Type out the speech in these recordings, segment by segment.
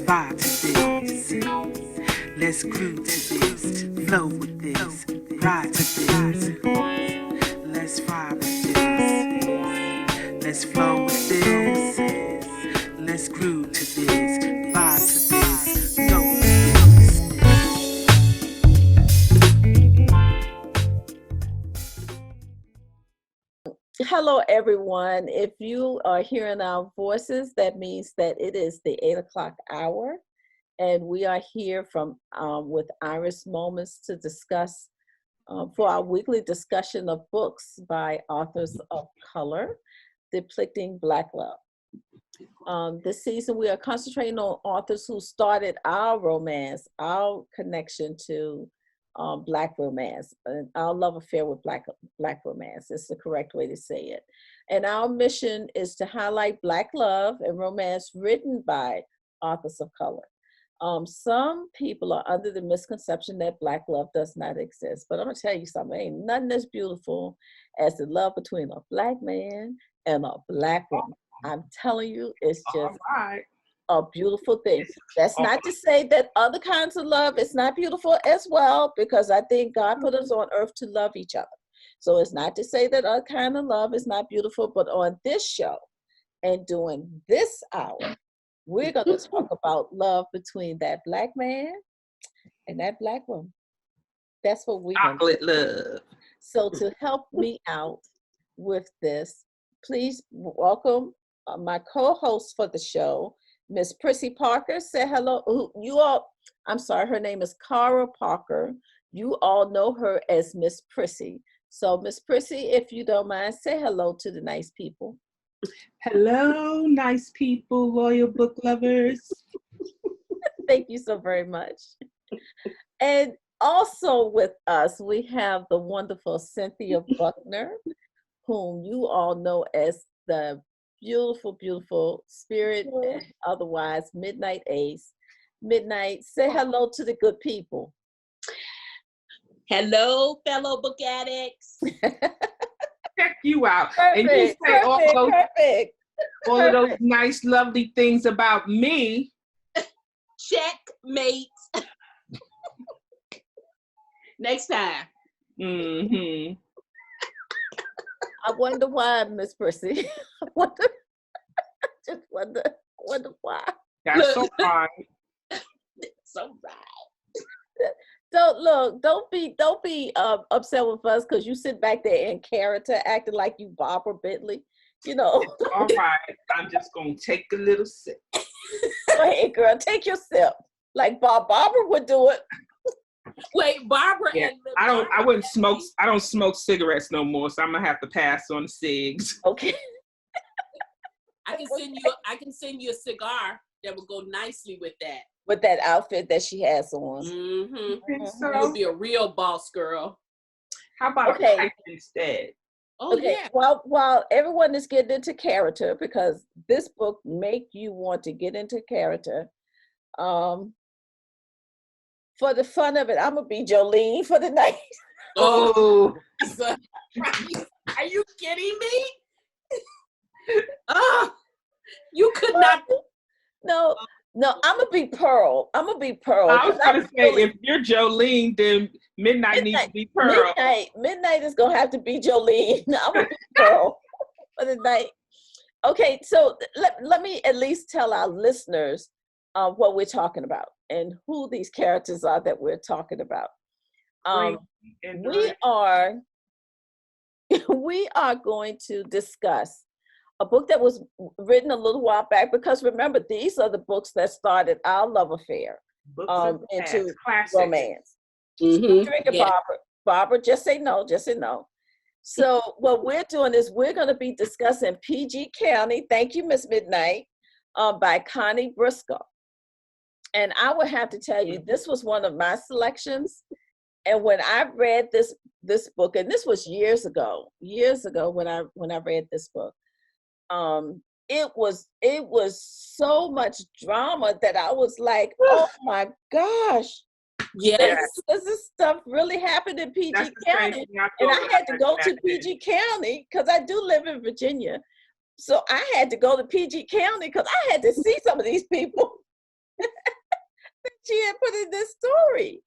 vibe to this. Let's groove to this. Flow with this. Ride to this. Let's vibe with this. Let's flow with this. Let's groove to this. Vibe to this. Go with this. Hello, everyone. If you are hearing our voices, that means that it is the 8 o'clock hour, and we are here with Iris Moments to discuss for our weekly discussion of books by authors of color depicting Black love. This season, we are concentrating on authors who started our romance, our connection to Black romance, and our love affair with Black romance is the correct way to say it. And our mission is to highlight Black love and romance written by authors of color. Some people are under the misconception that Black love does not exist, but I'm gonna tell you something, ain't nothing as beautiful as the love between a Black man and a Black woman. I'm telling you, it's just a beautiful thing. That's not to say that other kinds of love is not beautiful as well, because I think God put us on earth to love each other. So it's not to say that other kind of love is not beautiful, but on this show and during this hour, we're going to talk about love between that Black man and that Black woman. That's what we want. Chocolate love. So to help me out with this, please welcome my co-host for the show, Miss Prissy Parker. Say hello. You all, I'm sorry, her name is Cara Parker. You all know her as Miss Prissy. So Miss Prissy, if you don't mind, say hello to the nice people. Hello, nice people, loyal book lovers. Thank you so very much. And also with us, we have the wonderful Cynthia Buckner, whom you all know as the beautiful, beautiful spirit, and otherwise Midnight Ace. Midnight, say hello to the good people. Hello, fellow book addicts. Check you out. Perfect, And you say all of those perfect. nice, lovely things about me. Checkmate. Next time. Mm-hmm. I wonder why, Miss Prissy. Just wonder why. That's so fine. So right. Don't be upset with us because you sit back there in character acting like you Barbara Bentley, you know. All right, I'm just gonna take a little sip. Go ahead, girl, take your sip. Like Barbara would do it. Wait, Barbara Yeah, and I wouldn't smoke. I don't smoke cigarettes no more, so I'm gonna have to pass on the cigs. Okay. I can send you a cigar that would go nicely with that. With that outfit that she has on. Mm-hmm. So, You'll be a real boss girl. how about Okay. a pipe instead? Oh Okay, yeah. while everyone is getting into character, because this book make you want to get into character, for the fun of it, I'm gonna be Jolene for the night. Oh, Are you kidding me? Oh, you could not. No, I'm gonna be Pearl. I was gonna say, if you're Jolene, then Midnight needs to be Pearl. Midnight is gonna have to be Jolene. I'm gonna be Pearl for the night. Okay, so let me at least tell our listeners what we're talking about and who these characters are that we're talking about. We are going to discuss a book that was written a little while back, because remember, these are the books that started our love affair into romance. Mm-hmm. Drink it, Barbara, just say no. So what we're doing is we're going to be discussing PG County, thank you, Miss Midnight, by Connie Briscoe. And I would have to tell you, this was one of my selections. And when I read this book, and this was years ago when I read this book, it was so much drama that I was like, oh my gosh. Yes. Does this stuff really happen in PG County? And I had to go to PG County because I do live in Virginia. So I had to go to PG County because I had to see some of these people. she had put in this story.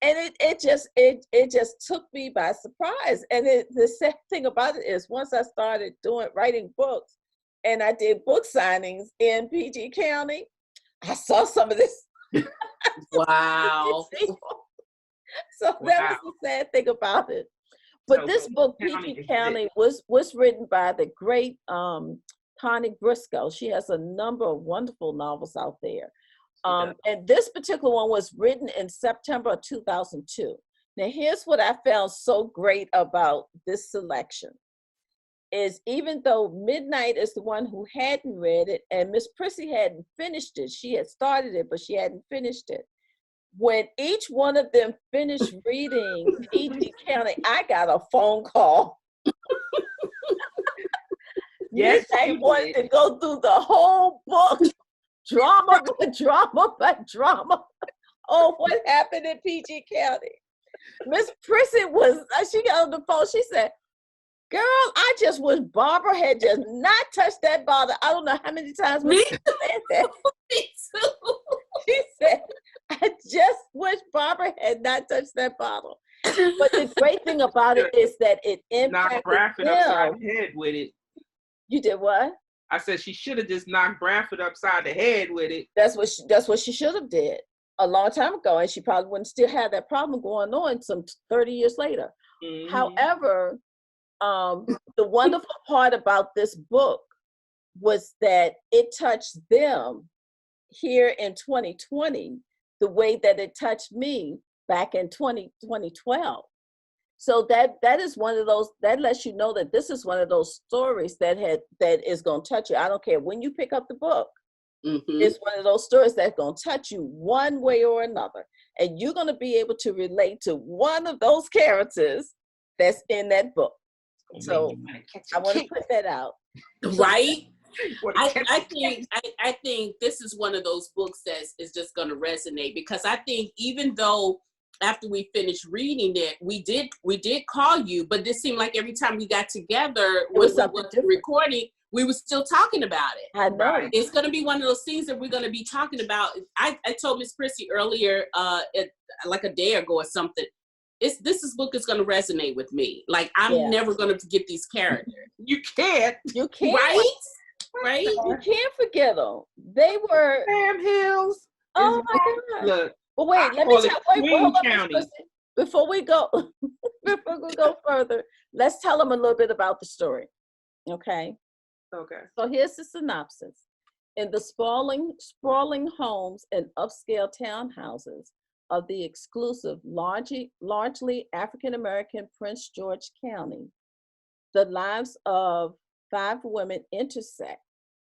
And it just took me by surprise. And the sad thing about it is once I started writing books and I did book signings in PG County, I saw some of this. Wow. So that was the sad thing about it. But this book, PG County, was written by the great Connie Briscoe. She has a number of wonderful novels out there. And this particular one was written in September of 2002. Now, here's what I found so great about this selection is even though Midnight is the one who hadn't read it and Miss Prissy hadn't finished it, she had started it, but she hadn't finished it. When each one of them finished reading PG County, I got a phone call. Yes, Midnight wanted to go through the whole book. Drama by drama by drama. Oh, what happened in PG County? Miss Prissy she got on the phone. She said, girl, I just wish Barbara had just not touched that bottle. I don't know how many times Me said that. Me too. She said, I just wish Barbara had not touched that bottle. But the great thing about it is that it impacted knocked Bradford upside the head with it. You did what? I said she should have just knocked Bradford upside the head with it. That's what she should have did a long time ago, and she probably wouldn't still have that problem going on some 30 years later. Mm-hmm. However, the wonderful part about this book was that it touched them here in 2020 the way that it touched me back in 2012. So that is one of those, that lets you know that this is one of those stories that is going to touch you. I don't care when you pick up the book. Mm-hmm. It's one of those stories that's going to touch you one way or another. And you're going to be able to relate to one of those characters that's in that book. So I want to put that out. Right? I think this is one of those books that is just going to resonate, because I think even though after we finished reading it, we did call you, but it seemed like every time we got together with recording, we were still talking about it. I know. It's going to be one of those things that we're going to be talking about. I told Miss Prissy earlier, like a day ago or something, this book is going to resonate with me. Like, I'm never going to forget these characters. You can't. Right? You can't forget them. They were Sam Hills. Oh my God! Look, but wait, let me hold on. Before we go further, let's tell them a little bit about the story. Okay. So here's the synopsis. In the sprawling homes and upscale townhouses of the exclusive, largely African-American Prince George County, the lives of 5 women intersect,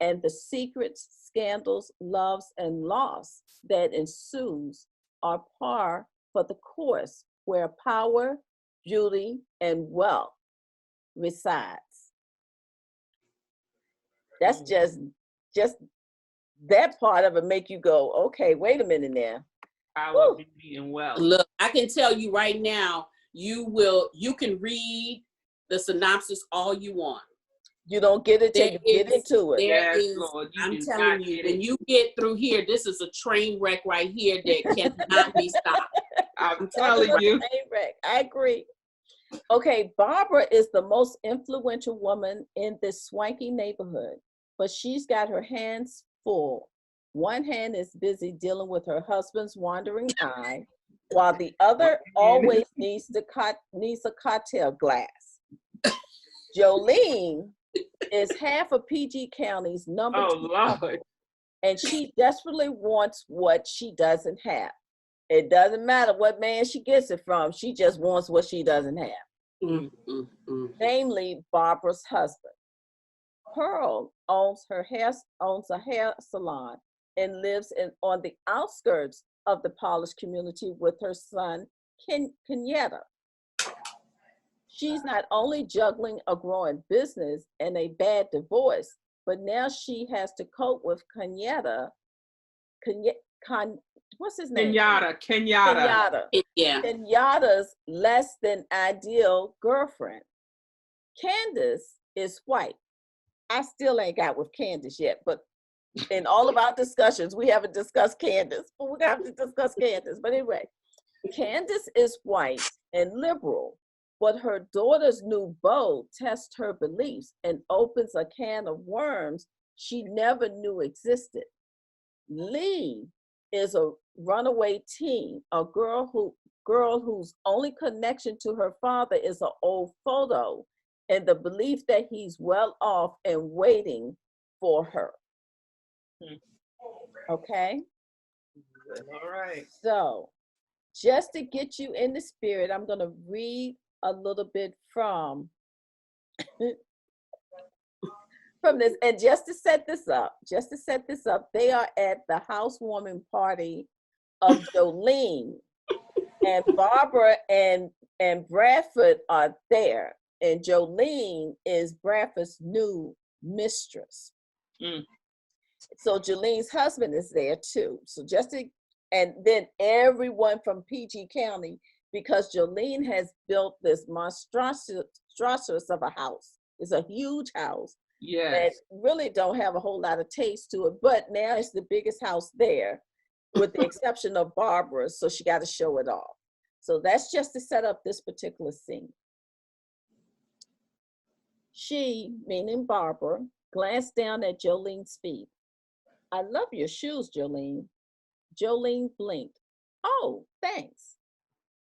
and the secrets, scandals, loves, and loss that ensues are par for the course where power, beauty, and wealth resides. That's just that part of it make you go, okay, wait a minute now. Power, beauty, and wealth. Look, I can tell you right now, you can read the synopsis all you want. You don't get it till you get into it. Lord, I'm telling you, when you get through here, this is a train wreck right here that cannot be stopped. I'm telling you. Train wreck. I agree. Okay, Barbara is the most influential woman in this swanky neighborhood, but she's got her hands full. One hand is busy dealing with her husband's wandering eye, while the other always needs a cocktail glass. Jolene is half of PG County's number 2 Lord. And she desperately wants what she doesn't have. It doesn't matter what man she gets it from. She just wants what she doesn't have. Namely, Barbara's husband. Pearl owns a hair salon and lives on the outskirts of the polished community with her son, Kenyatta. She's not only juggling a growing business and a bad divorce, but now she has to cope with what's his name? Kenyatta. Yeah. Kenyatta's less than ideal girlfriend. Candace is white. I still ain't got with Candace yet, but In all of our discussions, we haven't discussed Candace, but we're gonna have to discuss Candace. But anyway, Candace is white and liberal, but her daughter's new beau tests her beliefs and opens a can of worms she never knew existed. Lee is a runaway teen, a girl whose only connection to her father is an old photo and the belief that he's well off and waiting for her. Okay? All right. So, just to get you in the spirit, I'm going to read a little bit from this. And just to set this up, they are at the housewarming party of Jolene, and Barbara and Bradford are there. And Jolene is Bradford's new mistress. So Jolene's husband is there too. So and then everyone from PG County, because Jolene has built this monstrosity of a house. It's a huge house. Yes. That really don't have a whole lot of taste to it, but now it's the biggest house there, with the exception of Barbara's, so she got to show it off. So that's just to set up this particular scene. She, meaning Barbara, glanced down at Jolene's feet. "I love your shoes, Jolene." Jolene blinked. "Oh, thanks."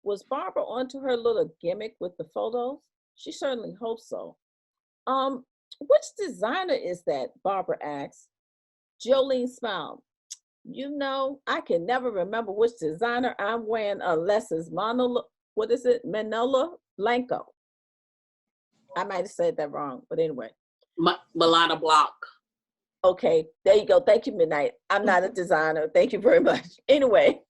Was Barbara onto her little gimmick with the photos? She certainly hoped so. Which designer is that?" Barbara asked. Jolene smiled. "You know, I can never remember which designer I'm wearing unless it's Manolo Blanco. I might have said that wrong, but anyway. Milana Block. Okay, there you go. Thank you, Midnight. I'm not a designer. Thank you very much. Anyway,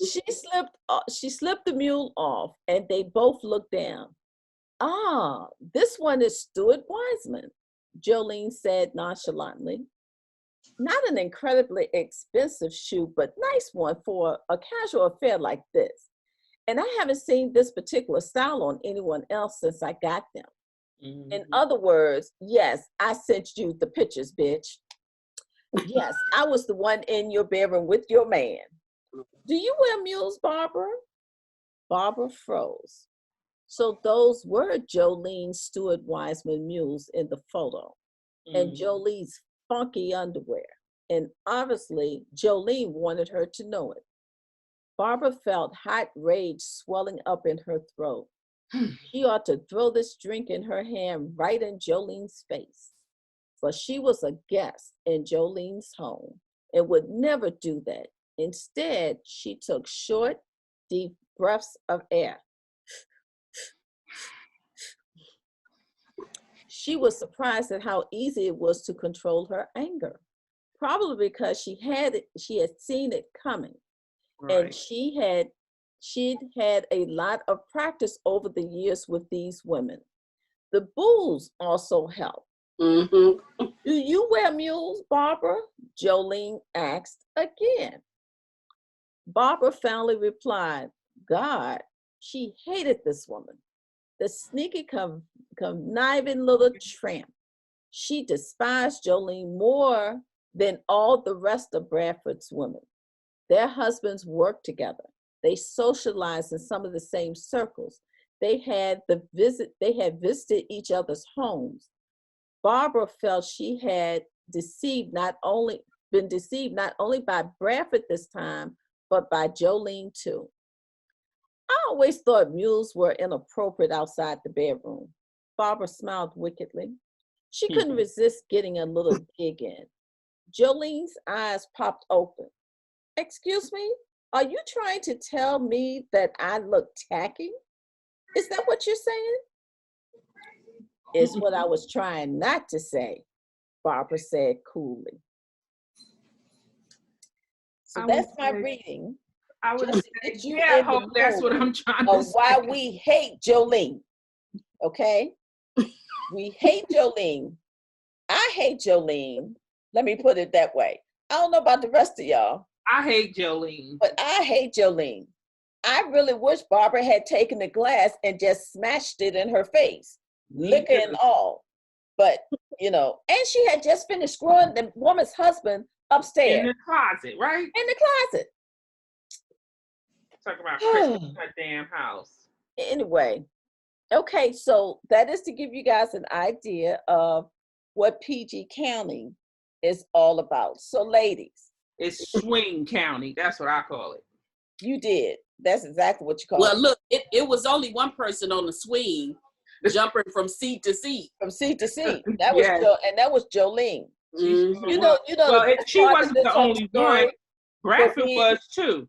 she slipped the mule off, and they both looked down. "Ah, this one is Stuart Wiseman," Jolene said nonchalantly. "Not an incredibly expensive shoe, but nice one for a casual affair like this. And I haven't seen this particular style on anyone else since I got them." In other words, yes, I sent you the pictures, bitch. Yes, I was the one in your bedroom with your man. "Do you wear mules, Barbara?" Barbara froze. So those were Jolene's Stuart Wiseman mules in the photo, and Jolene's funky underwear. And obviously, Jolene wanted her to know it. Barbara felt hot rage swelling up in her throat. She ought to throw this drink in her hand right in Jolene's face. But she was a guest in Jolene's home and would never do that. Instead, she took short, deep breaths of air. She was surprised at how easy it was to control her anger, probably because she had seen it coming. Right. And she'd had a lot of practice over the years with these women. The booze also helped. "Do you wear mules, Barbara?" Jolene asked again. Barbara finally replied, God, she hated this woman. The sneaky, conniving little tramp. She despised Jolene more than all the rest of Bradford's women. Their husbands worked together. They socialized in some of the same circles. They had visited each other's homes. Barbara felt she had been deceived not only by Bradford this time, but by Jolene too. I always thought mules were inappropriate outside the bedroom. Barbara smiled wickedly. She couldn't resist getting a little dig in. Jolene's eyes popped open. Excuse me? Are you trying to tell me that I look tacky? Is that what you're saying? It's what I was trying not to say, Barbara said coolly. So that's my reading. I would say, yeah, I hope that's what I'm trying to say. Why we hate Jolene, okay? We hate Jolene. I hate Jolene. Let me put it that way. I don't know about the rest of y'all. I hate Jolene. But I hate Jolene. I really wish Barbara had taken the glass and just smashed it in her face, liquor and all. But, you know, and she had just finished screwing the woman's husband upstairs. In the closet, right? In the closet. Talk about Christmas in her damn house. Anyway, okay, so that is to give you guys an idea of what PG County is all about. So, ladies. It's Swing County. That's what I call it. You did. That's exactly what you call it. Well, look, it was only one person on the swing jumping from seat to seat. From seat to seat. That was and that was Jolene. Mm-hmm. You know. Well, she wasn't the only one. Bradford was too.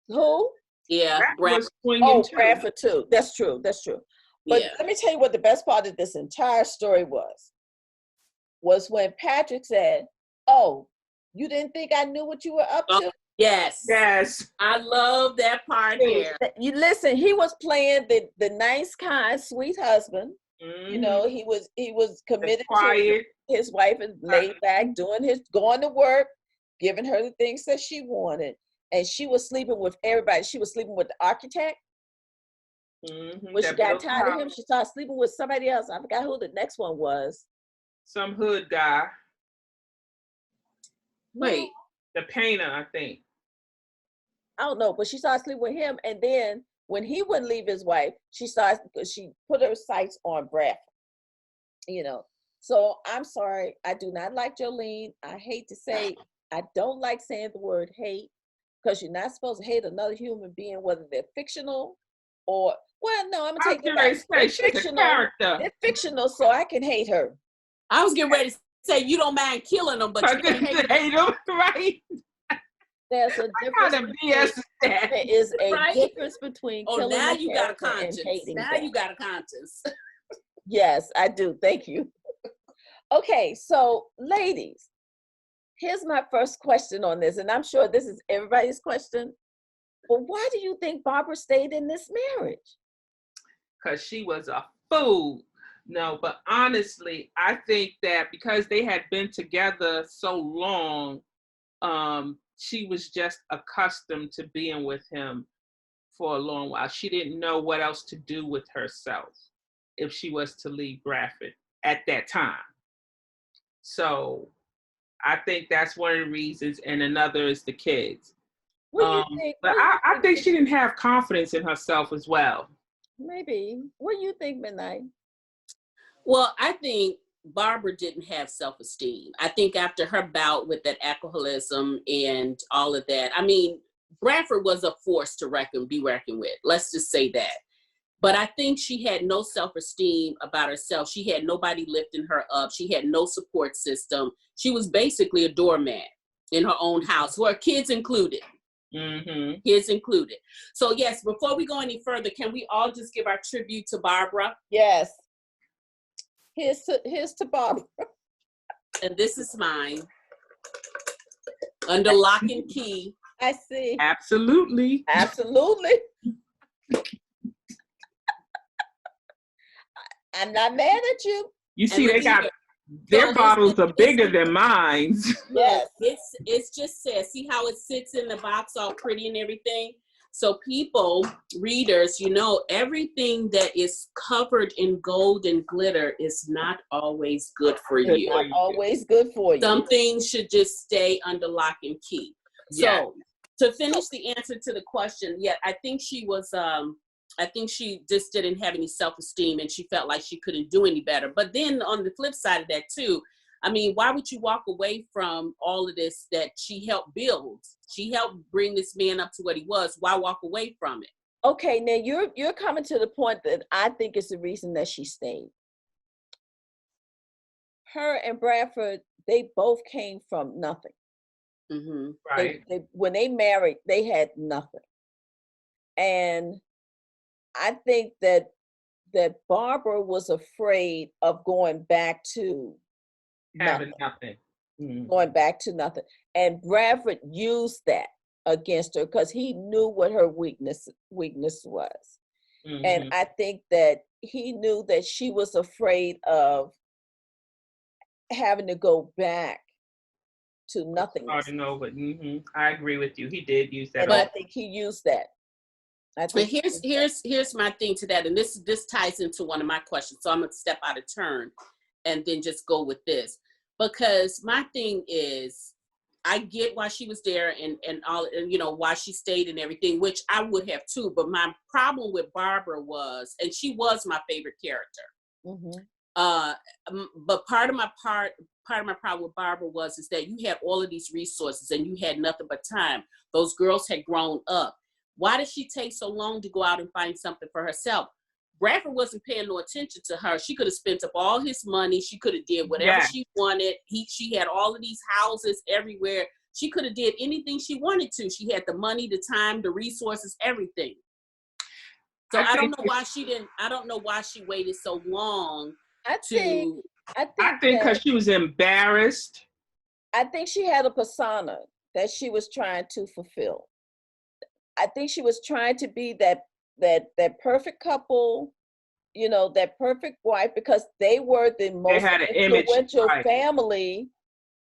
Who? Yeah, Bradford was swinging too. Bradford too. That's true. That's true. But let me tell you what the best part of this entire story was when Patrick said, "Oh, you didn't think I knew what you were up to?" Yes. Yes. I love that part there. You listen, he was playing the nice, kind, sweet husband. Mm-hmm. You know, he was committed to his wife and laid back, going to work, giving her the things that she wanted. And she was sleeping with everybody. She was sleeping with the architect. Mm-hmm. When she got tired of him, she started sleeping with somebody else. I forgot who the next one was. Some hood guy. Wait. The painter, I think. I don't know, but she started sleeping with him. And then when he wouldn't leave his wife, she put her sights on Bradford. You know. So I'm sorry. I do not like Jolene. I hate to say, I don't like saying the word hate, because you're not supposed to hate another human being, whether they're fictional or, well, no, I'm going to take it back. They're fictional. They're fictional, so I can hate her. I was getting ready to say you don't mind killing them, but you can hate them, right? There's a difference. There is a difference between killing now a you got a character conscience. and hating Now them. you got a conscience. Yes, I do. Thank you. Okay, so ladies, here's my first question on this, and I'm sure this is everybody's question. But why do you think Barbara stayed in this marriage? Because she was a fool. No, but honestly, I think that because they had been together so long, she was just accustomed to being with him for a long while. She didn't know what else to do with herself if she was to leave Bradford at that time. So I think that's one of the reasons, and another is the kids. But I think she didn't have confidence in herself as well. Maybe. What do you think, Midnight? Well, I think Barbara didn't have self-esteem. I think after her bout with that alcoholism and all of that, I mean, Bradford was a force to be reckoned with. Let's just say that. But I think she had no self-esteem about herself. She had nobody lifting her up. She had no support system. She was basically a doormat in her own house, her kids included. Mm-hmm. Kids included. So yes, before we go any further, can we all just give our tribute to Barbara? Yes. Here's to Barbara. And this is mine. Under lock and key. I see. Absolutely. Absolutely. I'm not mad at you. You see, they got their bottles are bigger than mine. Yes. It's just says, see how it sits in the box all pretty and everything? So people, readers, you know, everything that is covered in gold and glitter is not always good for you. Not always good for you. Some things should just stay under lock and key. Yeah. So to finish the answer to the question, I think she was, I think she just didn't have any self-esteem and she felt like she couldn't do any better. But then on the flip side of that too, I mean, why would you walk away from all of this that she helped build? She helped bring this man up to what he was. Why walk away from it? Okay, now you're coming to the point that I think is the reason that she stayed. Her and Bradford, they both came from nothing. Mm-hmm. Right. When they married, they had nothing. And I think that Barbara was afraid of going back to having nothing. Mm-hmm. Going back to nothing. And Bradford used that against her because he knew what her weakness was. Mm-hmm. And I think that he knew that she was afraid of having to go back to nothing. Starting over. Mm-hmm. I agree with you. He did use that. And I think he used that. But here's my thing to that, and this ties into one of my questions, so I'm going to step out of turn. and then just go with this. Because my thing is, I get why she was there and all, and you know, why she stayed and everything, which I would have too. But my problem with Barbara was, and she was my favorite character. But part of my problem with Barbara is that you had all of these resources and you had nothing but time. Those girls had grown up. Why did she take so long to go out and find something for herself? Bradford wasn't paying no attention to her. She could have spent up all his money. She could have did whatever she wanted. She had all of these houses everywhere. She could have did anything she wanted to. She had the money, the time, the resources, everything. So I don't know why she waited so long. I think because she was embarrassed. I think she had a persona that she was trying to fulfill. I think she was trying to be that perfect couple, you know, that perfect wife, because they were the most influential family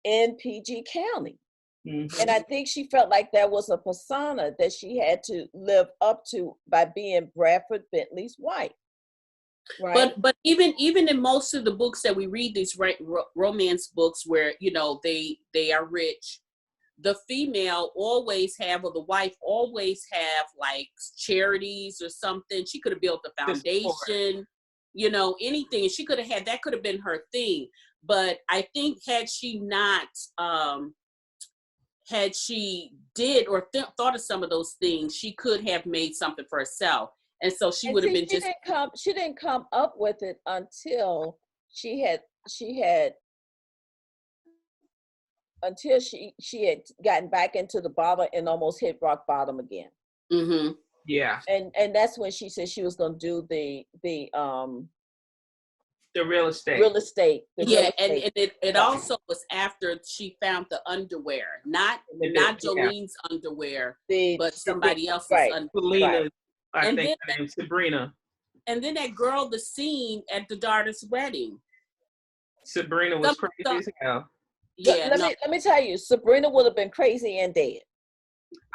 in PG County. And I think she felt like that was a persona that she had to live up to by being Bradford Bentley's wife. Right. But even in most of the books that we read, these romance books where, you know, they are rich, the female always have, or the wife always have, like charities or something. She could have built a foundation, you know, anything. She could have had, that could have been her thing. But I think had she did or thought of some of those things, she could have made something for herself. And so she would have been she didn't come up with it until she had gotten back into the bottle and almost hit rock bottom again. Yeah. And that's when she said she was going to do the real estate. And it also was after she found the underwear, not Jolene's underwear, but somebody else's underwear. I think her name's Sabrina. And then that girl, the scene at the daughter's wedding. Sabrina was crazy as hell. Yeah, let me tell you, Sabrina would have been crazy and dead.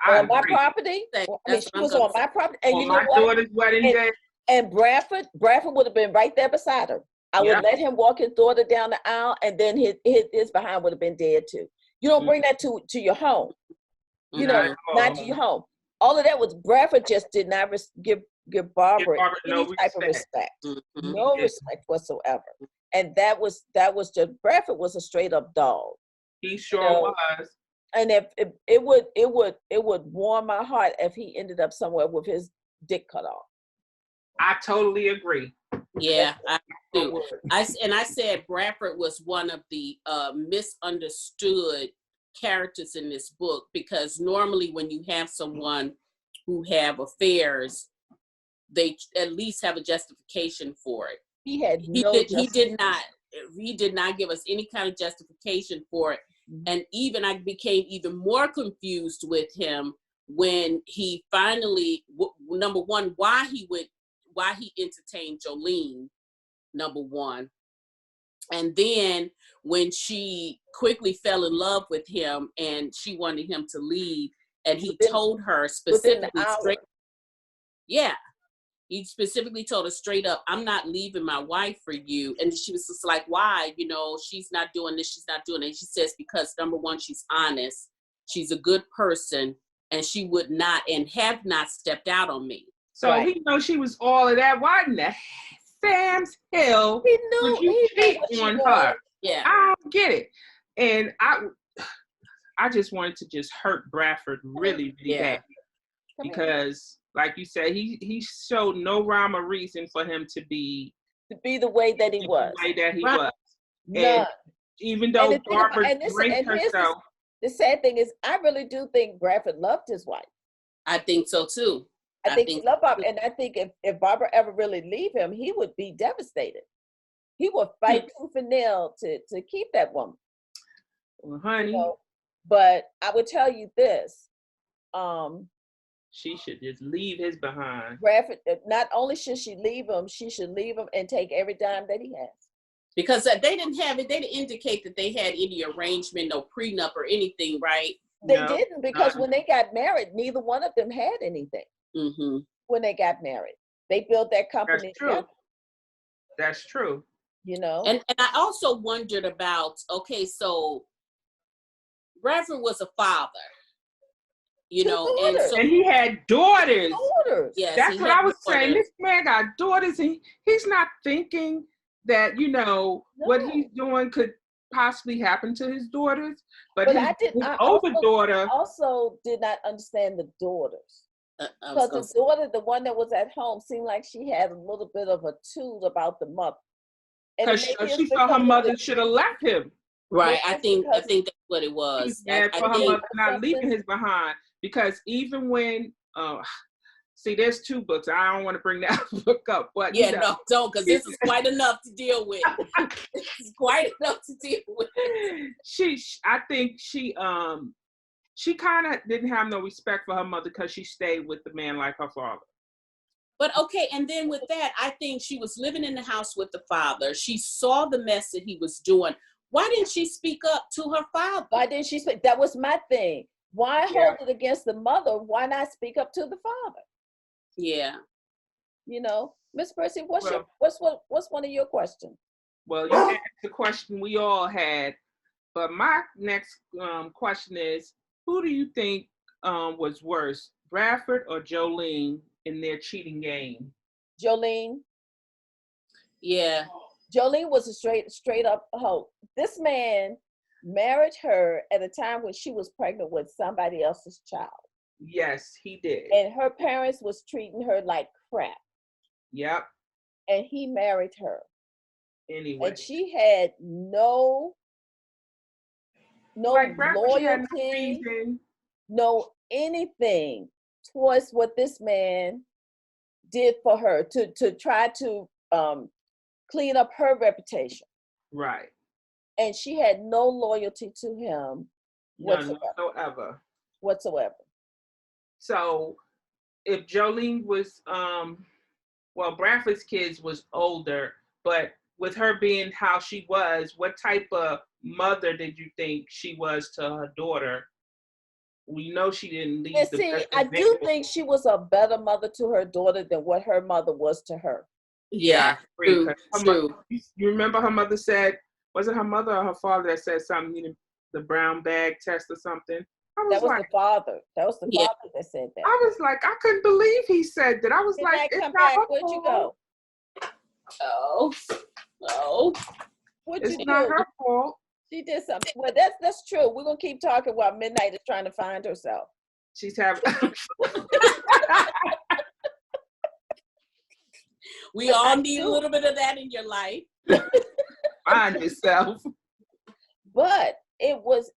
On my property. She was on my property. And you know what? My daughter's wedding day. And Bradford would have been right there beside her. I would let him walk his daughter down the aisle, and then his behind would have been dead too. You don't bring that to your home. You know, not to your home. All of that was, Bradford just did not give Barbara any type of respect. No respect whatsoever. And that was just, Bradford was a straight up dog. He sure was. And if it would warm my heart if he ended up somewhere with his dick cut off. I totally agree. Yeah, I do. I said Bradford was one of the misunderstood characters in this book, because normally when you have someone who have affairs, they at least have a justification for it. He did not give us any kind of justification for it. And even I became even more confused with him when he finally, number one, why he entertained Jolene, number one. And then when she quickly fell in love with him and she wanted him to leave, and he told her specifically he specifically told her straight up, I'm not leaving my wife for you. And she was just like, why? You know, she's not doing this, she's not doing it. And she says, because number one, she's honest, she's a good person, and she would not and have not stepped out on me. So he knows she was all of that. Why in the Sam's Hill would you cheat on her? Yeah, I don't get it. And I just wanted to just hurt Bradford really, really bad, because, like you said, he showed no rhyme or reason for him to be the way that he was. The way that he was. None. And even though Barbara drank herself. The sad thing is, I really do think Bradford loved his wife. I think so too. I think he loved Barbara, and I think if Barbara ever really leave him, he would be devastated. He would fight tooth and nail to keep that woman. Well, honey. You know? But I would tell you this. She should just leave his behind. Bradford, not only should she leave him, she should leave him and take every dime that he has. Because they didn't indicate that they had any arrangement, no prenup or anything, right? They didn't, because when they got married, neither one of them had anything. When they got married, they built that company. That's true. That's true. you know. And I also wondered about, okay, so Bradford was a father, you Two know, and daughters. so And he had daughters. yes, That's he what had I was saying. daughters. This man got daughters, and he's not thinking that, you know, what No. he's doing could possibly happen to his daughters. But But his I older daughter, also did not understand the daughters. I was Because gonna the daughter, the one that was at home, seemed like she had a little bit of a toot about the mother. And because maybe it's she felt her because of mother should have left him. right. maybe I it's think because that's what it She was was. mad I for her think mother not something. leaving his behind. Because even when, see, there's 2 books. I don't want to bring that book up, but yeah, you know, no, don't, because this is quite enough to deal with. It's quite enough to deal with. I think she kind of didn't have no respect for her mother because she stayed with the man like her father. But okay, and then with that, I think she was living in the house with the father. She saw the mess that he was doing. Why didn't she speak up to her father? Why didn't she speak? That was my thing. Why Yeah. hold it against the mother? Why not speak up to the father? Yeah. You know, Miss Percy, what's Well- what's one of your questions? Well, you asked the question we all had, but my next question is, who do you think was worse, Bradford or Jolene in their cheating game? Jolene. Yeah. Jolene was a straight up hoe. This man married her at a time when she was pregnant with somebody else's child. Yes, he did. And her parents was treating her like crap. Yep. And he married her. Anyway. And she had no Like Bradford, she had no loyalty, reason. no anything towards what this man did for her to try to clean up her reputation. Right. And she had no loyalty to him None whatsoever. So if Jolene was well, Bradford's kids was older, but with her being how she was, what type of mother did you think she was to her daughter? We know she didn't leave. And see, I do think she was a better mother to her daughter than what her mother was to her. Yeah. True. Mother, you remember her mother said, was it her mother or her father that said something, you know, the brown bag test or something? That was the father. That was the father that said that. I was like, I couldn't believe he said that. I was Did like, that come it's not back? her Where'd you fault. go? Oh. What'd It's you not do? her fault. She did something. Well, that's true. We're gonna keep talking while Midnight is trying to find herself. She's having. We all need a little bit of that in your life. Find yourself. But it was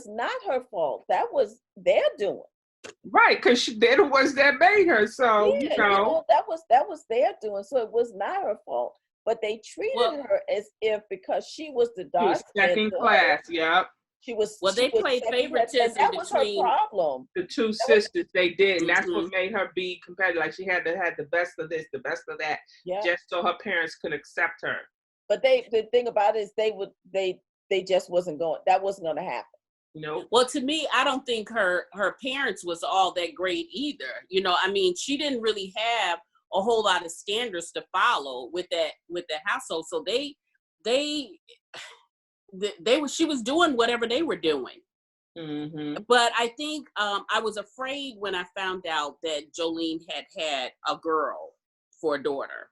not her fault. That was their doing. Right, because they're the ones that made her. So Yeah, you know, that was their doing. So it was not her fault. But they treated her as if because she was the she dark was second class. Yep. She was. Well, they played favoritism and that was between her problem. The 2 sisters, they did, and that's Mhm. what made her be competitive. Like she had to have the best of this, the best of that, Yeah. just so her parents could accept her. But the thing about it is they just wasn't going. That wasn't going to happen. Nope. Well, to me, I don't think her parents was all that great either. You know, I mean, she didn't really have a whole lot of standards to follow with that household. So she was doing whatever they were doing. Mm-hmm. But I think I was afraid when I found out that Jolene had a girl for a daughter,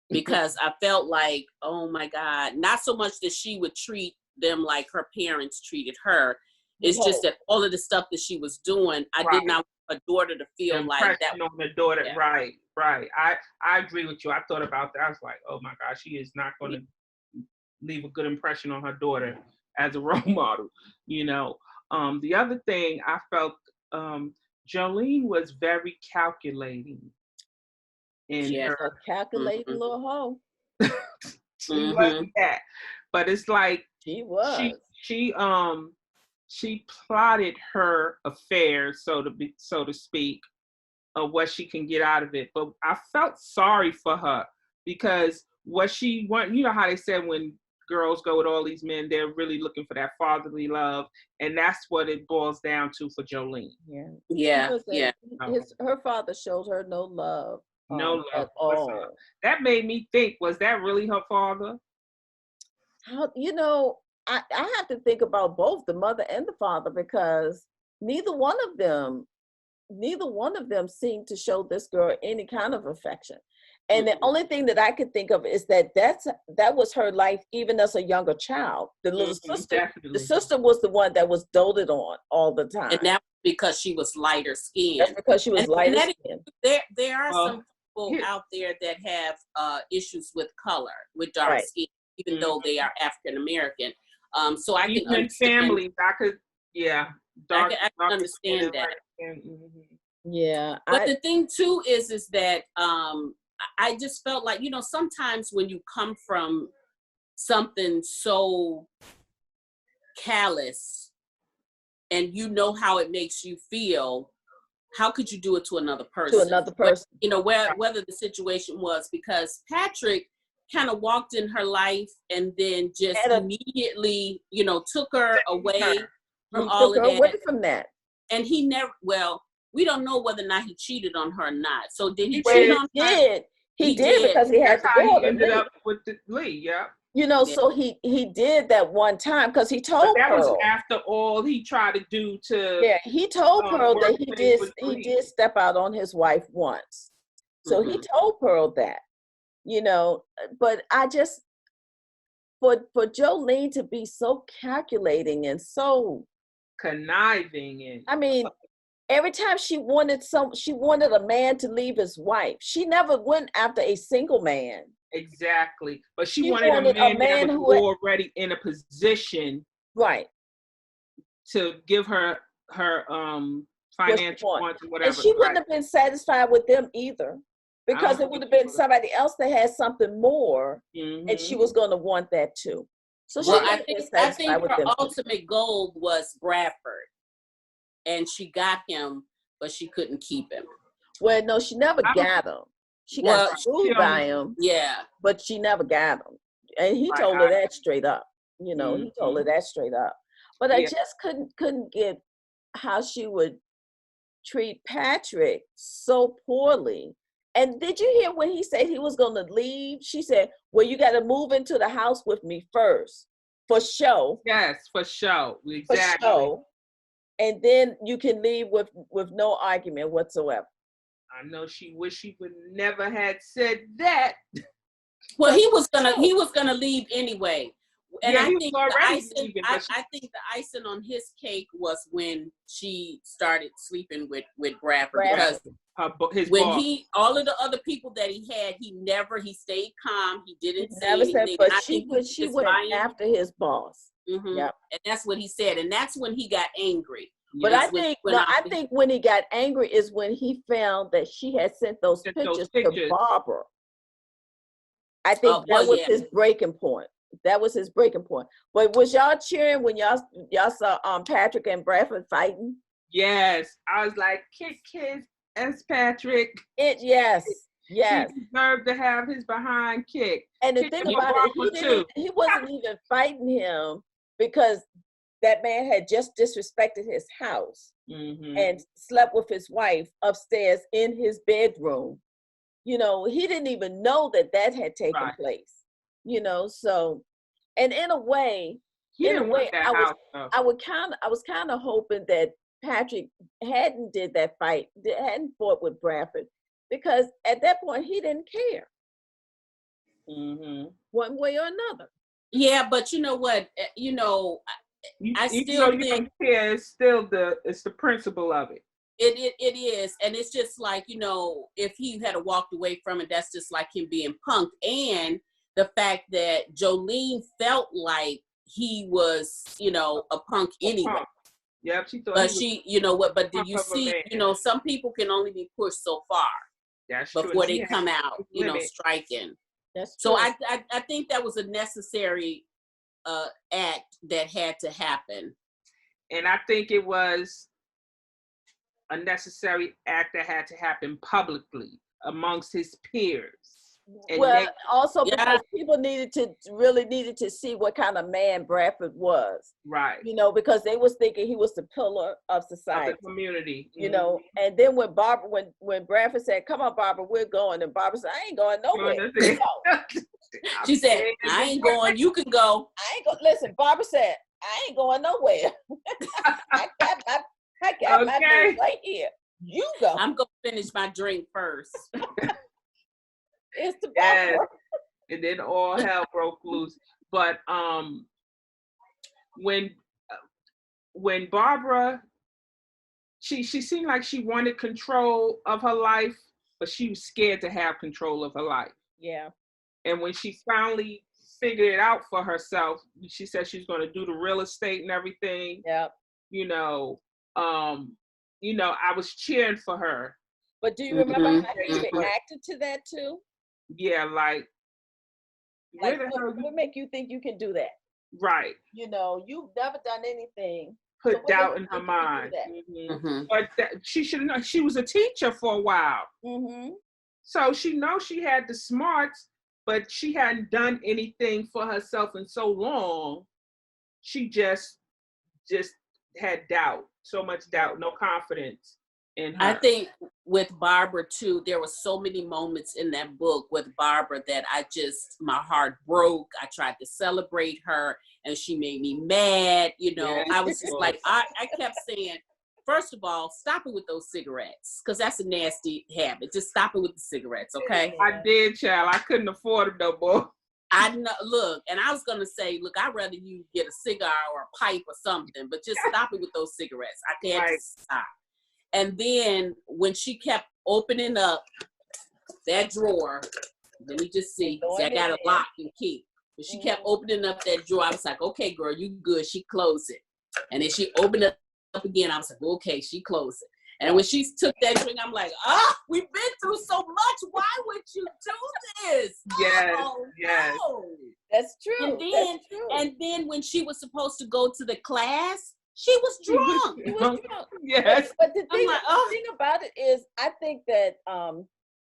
because I felt like, oh my God, not so much that she would treat them like her parents treated her. It's just that all of the stuff that she was doing, I did not want a daughter to feel like that. On the daughter, yeah. right. I agree with you. I thought about that. I was like, oh my gosh, she is not going to leave a good impression on her daughter as a role model. You know, the other thing I felt, Jolene was very calculating. In her A calculating little hoe. She wasn't that, but it's like she was. She plotted her affairs, so to speak, of what she can get out of it. But I felt sorry for her because what she want, you know how they said when girls go with all these men, they're really looking for that fatherly love, and that's what it boils down to for Jolene. Yeah. Her father showed her no love. No love at all. That made me think, was that really her father? How, I have to think about both the mother and the father, because neither one of them seemed to show this girl any kind of affection. And the only thing that I could think of is that that was her life even as a younger child. The little sister, Definitely. the sister was the one that was doted on all the time. And that because she was lighter skinned. That's because she was lighter skinned. There are some people out there that have issues with color, with dark skin, even though they are African American. So I can understand. Families, I could, I can understand that. Yeah. But the thing too is that I just felt like, sometimes when you come from something so callous and you know how it makes you feel, how could you do it to another person? To another person. Whether the situation was, because Patrick kind of walked in her life and then just immediately, took her away from all of that. Away from that. And he never, we don't know whether or not he cheated on her or not. So did he cheat on her? He did because he had to go. He ended up with Lee, So he did that one time because he told that Pearl. Was after all he tried to do to. Yeah, he told Pearl that he did step out on his wife once. So he told Pearl that, but I just, for Jolene to be so calculating and so conniving, and I mean, every time she wanted a man to leave his wife. She never went after a single man. Exactly. But she wanted a man that was already in a position, right, to give her financial wants or whatever. And she wouldn't have been satisfied with them either, because it would have been somebody else that had something more, and she was going to want that too. So I think her ultimate goal was Bradford. And she got him, but she couldn't keep him. Well, no, she never got him. She got screwed by him. Yeah. But she never got him. And he told her that straight up. He told her that straight up. But I just couldn't get how she would treat Patrick so poorly. And did you hear when he said he was going to leave? She said, well, you got to move into the house with me first. For show. Yes, for show. Exactly. For show. And then you can leave with no argument whatsoever. I know she wished she would never had said that. Well, he was gonna leave anyway. And I think the icing on his cake was when she started sleeping with Bradford. Because all of the other people that he had, he stayed calm. He didn't say anything. But she went after his boss. Mm-hmm. Yep. And that's what he said. And that's when he got angry. But I think when he got angry is when he found that she had sent those pictures to Barbara. I think that was his breaking point. That was his breaking point. But was y'all cheering when y'all saw Patrick and Bradford fighting? Yes. I was like, kick his ass, Patrick. Yes. He deserved to have his behind kicked. And the thing about it, he wasn't even fighting him because that man had just disrespected his house and slept with his wife upstairs in his bedroom. He didn't even know that had taken place. So, and in a way, I was kind of hoping that Patrick hadn't fought with Bradford, because at that point he didn't care one way or another. Yeah, but you know what? I still think it's the principle of it. It is, and it's just like, if he had walked away from it, that's just like him being punked, and the fact that Jolene felt like he was, a punk anyway. Yep, she thought. But but did you see? Some people can only be pushed so far before they come out, striking. That's true. So I think that was a necessary act that had to happen. And I think it was a necessary act that had to happen publicly amongst his peers. And well, they, also Yeah. because people really needed to see what kind of man Bradford was, right, you know, because they was thinking he was the pillar of of society, the community. you know. And then when Bradford said, "Come on, Barbara, we're going," and Barbara said, "I ain't going nowhere." She said, "I ain't going. You can go." I ain't going. Listen, Barbara said, "I ain't going nowhere. I got my things right here. You go." I'm gonna finish my drink first. It's the Yes. Barbara. And then all hell broke loose. But when Barbara, she seemed like she wanted control of her life, but she was scared to have control of her life. Yeah. And when she finally figured it out for herself, she said she's going to do the real estate and everything. Yeah. You know, I was cheering for her. But do you remember how she Mhm. reacted to that too? Yeah, like Like, where the hell what make you think you can do that? right. You know, you've never done anything. Put So what doubt makes in you her think you can mind. do that? Mhm. But she should know she was a teacher for a while. Mm-hmm. So she knows she had the smarts, but she hadn't done anything for herself in so long. She just had doubt, so much doubt, no confidence in her. I think with Barbara too, there were so many moments in that book with Barbara that my heart broke. I tried to celebrate her and she made me mad. You know, Yes, I was just of like, I kept saying, first of all, stop it with those cigarettes, because that's a nasty habit. Just stop it with the cigarettes, okay? I did, child. I couldn't afford them no more. I know, look, and I was gonna say, look, I'd rather you get a cigar or a pipe or something, but just stop it with those cigarettes. I can't Right. stop. And then when she kept opening up that drawer, let me just see I got a lock and key. But she kept opening up that drawer. I was like, okay, girl, you good. She closed it. And then she opened it up again. I was like, okay, she closed it. And when she took that drink, I'm like, we've been through so much. Why would you do this? Yes, Oh, yes. no. That's true. And then, That's true. and then when she was supposed to go to the class, she was drunk. She was drunk. Yes. But the thing, like, the thing about it is, I think that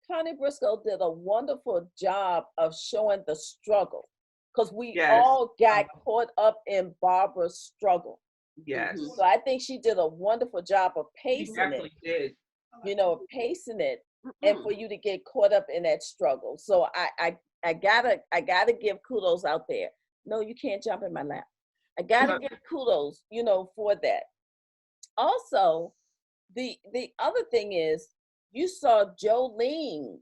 Connie Briscoe did a wonderful job of showing the struggle, because we Yes. all got caught up in Barbara's struggle. Yes. So I think she did a wonderful job of She pacing definitely it, did. you know, pacing it, and for you to get caught up in that struggle. So I gotta give kudos out there. No, you can't jump in my lap. I gotta give kudos, you know, for that. Also, the other thing is, you saw Jolene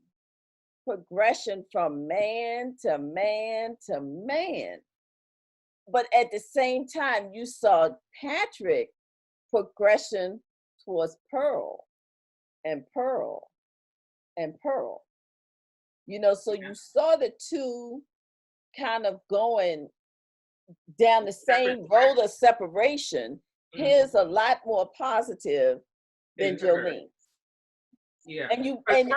progression from man to man to man. But at the same time, you saw Patrick progression towards Pearl and Pearl and Pearl. You know, so you saw the two kind of going down the same road of separation. His a lot more positive than Jolene's. Yeah. And you and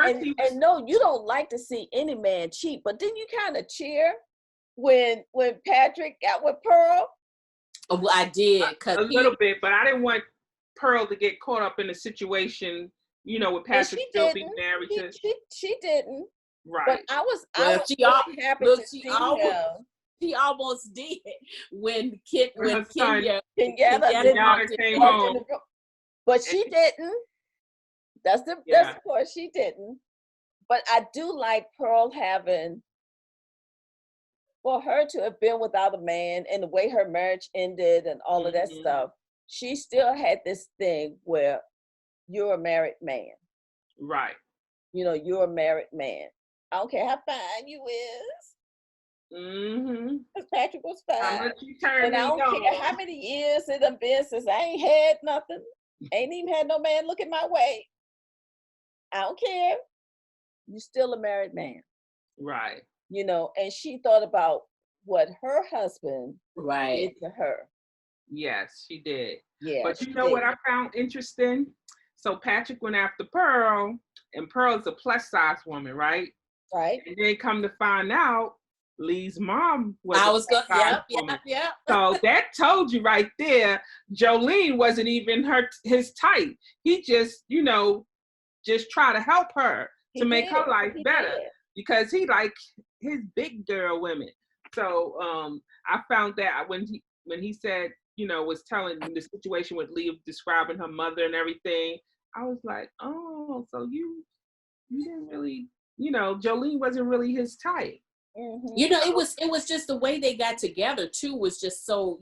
no, you don't like to see any man cheat, but didn't you kind of cheer when Patrick got with Pearl? Oh, well, I did. A little bit, but I didn't want Pearl to get caught up in a situation, you know, with Patrick still being married to. She didn't. Right. But I was happy to see him. She almost did when Cynthia came home. But she didn't. That's the part, she didn't. But I do like Pearl having, for her to have been without a man and the way her marriage ended and all of that stuff, she still had this thing where you're a married man. Right. You know, you're a married man. I don't care how fine you is. Because Patrick was fine. And I don't care how many years it done been since I ain't had nothing. Ain't even had no man looking my way. I don't care. You're still a married man. Right. You know, and she thought about what her husband did to her. Yes, she did. Yeah. But you know what I found interesting? So Patrick went after Pearl, and Pearl's a plus size woman, right? Right. And then come to find out, Lee's mom was woman. Yep. So that told you right there, Jolene wasn't even his type. He just, you know, just try to help her to make her life better. because he like his big girl women. So I found that when he said, was telling the situation with Leah describing her mother and everything, I was like, oh, so you didn't really, Jolene wasn't really his type. Mm-hmm. It was just the way they got together too was just so,